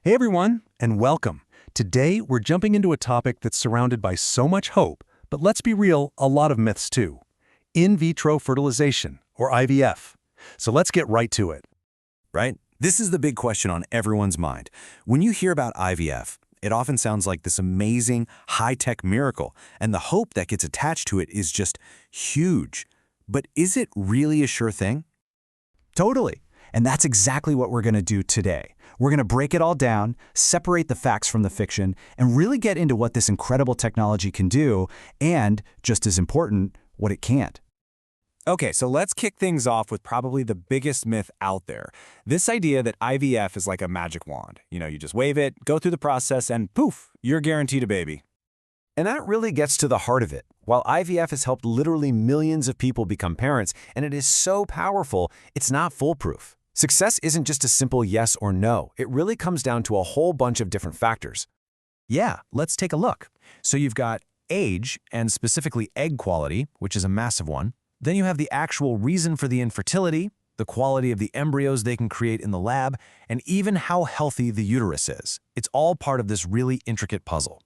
Hey everyone, and welcome. Today, we're jumping into a topic that's surrounded by so much hope, but let's be real, a lot of myths too. In vitro fertilization, or IVF. So let's get right to it. Right? This is the big question on everyone's mind. When you hear about IVF, it often sounds like this amazing, high-tech miracle, and the hope that gets attached to it is just huge. But is it really a sure thing? Totally. And that's exactly what we're going to do today. We're going to break it all down, separate the facts from the fiction, and really get into what this incredible technology can do, and, just as important, what it can't. Okay, so let's kick things off with probably the biggest myth out there. This idea that IVF is like a magic wand. You just wave it, go through the process, and poof, you're guaranteed a baby. And that really gets to the heart of it. While IVF has helped literally millions of people become parents, and it is so powerful, it's not foolproof. Success isn't just a simple yes or no. It really comes down to a whole bunch of different factors. Yeah, let's take a look. So you've got age, and specifically egg quality, which is a massive one. Then you have the actual reason for the infertility, the quality of the embryos they can create in the lab, and even how healthy the uterus is. It's all part of this really intricate puzzle.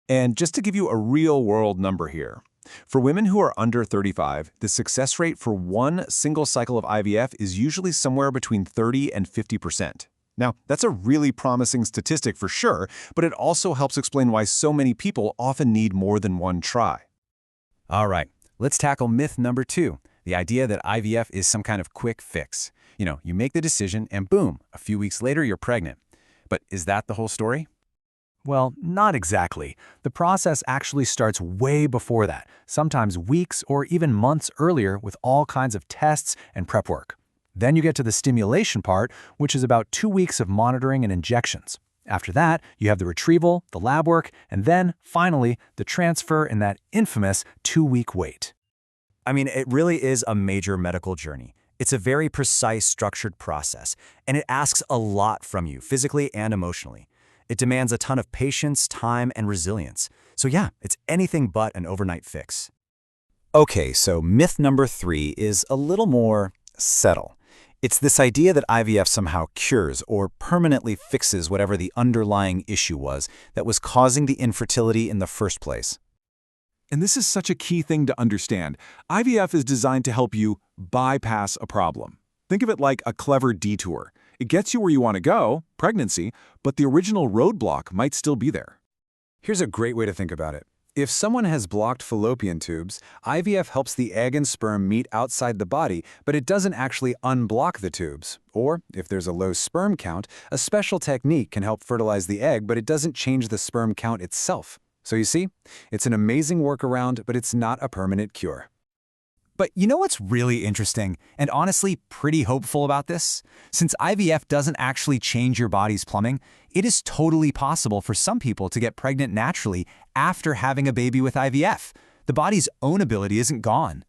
And just to give you a real-world number here, for women who are under 35, the success rate for one single cycle of IVF is usually somewhere between 30 and 50%. Now, that's a really promising statistic for sure, but it also helps explain why so many people often need more than one try. All right, let's tackle myth number 2, the idea that IVF is some kind of quick fix. You make the decision and boom, a few weeks later you're pregnant. But is that the whole story? Well, not exactly. The process actually starts way before that, sometimes weeks or even months earlier with all kinds of tests and prep work. Then you get to the stimulation part, which is about 2 weeks of monitoring and injections. After that, you have the retrieval, the lab work, and then, finally, the transfer and that infamous 2-week wait. I mean, it really is a major medical journey. It's a very precise, structured process, and it asks a lot from you, physically and emotionally. It demands a ton of patience, time, and resilience. So yeah, it's anything but an overnight fix. Okay, so myth number 3 is a little more subtle. It's this idea that IVF somehow cures or permanently fixes whatever the underlying issue was that was causing the infertility in the first place. And this is such a key thing to understand. IVF is designed to help you bypass a problem. Think of it like a clever detour. It gets you where you want to go, pregnancy, but the original roadblock might still be there. Here's a great way to think about it. If someone has blocked fallopian tubes, IVF helps the egg and sperm meet outside the body, but it doesn't actually unblock the tubes. Or, if there's a low sperm count, a special technique can help fertilize the egg, but it doesn't change the sperm count itself. So you see, it's an amazing workaround, but it's not a permanent cure. But you know what's really interesting, and honestly pretty hopeful about this? Since IVF doesn't actually change your body's plumbing, it is totally possible for some people to get pregnant naturally after having a baby with IVF. The body's own ability isn't gone.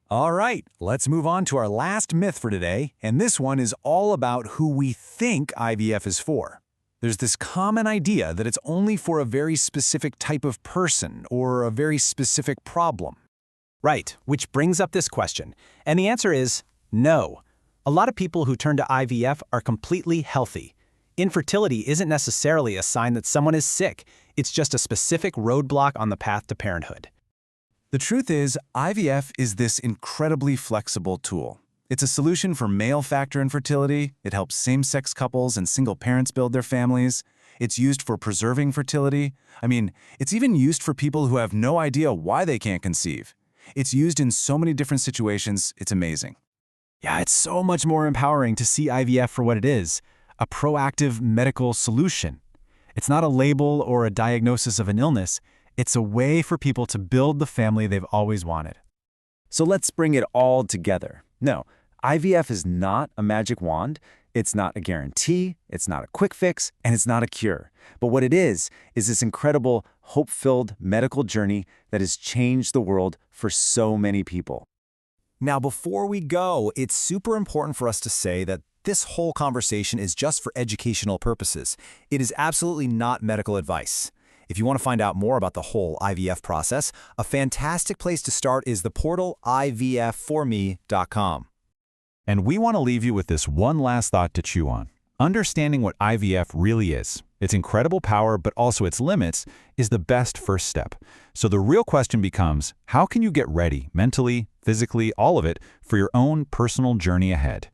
All right, let's move on to our last myth for today, and this one is all about who we think IVF is for. There's this common idea that it's only for a very specific type of person or a very specific problem. Right, which brings up this question. And the answer is no. A lot of people who turn to IVF are completely healthy. Infertility isn't necessarily a sign that someone is sick. It's just a specific roadblock on the path to parenthood. The truth is, IVF is this incredibly flexible tool. It's a solution for male factor infertility. It helps same-sex couples and single parents build their families. It's used for preserving fertility. I mean, it's even used for people who have no idea why they can't conceive. It's used in so many different situations, it's amazing. Yeah, it's so much more empowering to see IVF for what it is, a proactive medical solution. It's not a label or a diagnosis of an illness. It's a way for people to build the family they've always wanted. So let's bring it all together. No, IVF is not a magic wand. It's not a guarantee, it's not a quick fix, and it's not a cure. But what it is this incredible, hope-filled medical journey that has changed the world for so many people. Now, before we go, it's super important for us to say that this whole conversation is just for educational purposes. It is absolutely not medical advice. If you want to find out more about the whole IVF process, a fantastic place to start is the portal ivfforme.com. And we want to leave you with this one last thought to chew on. Understanding what IVF really is, its incredible power but also its limits, is the best first step. So the real question becomes, how can you get ready, mentally, physically, all of it, for your own personal journey ahead?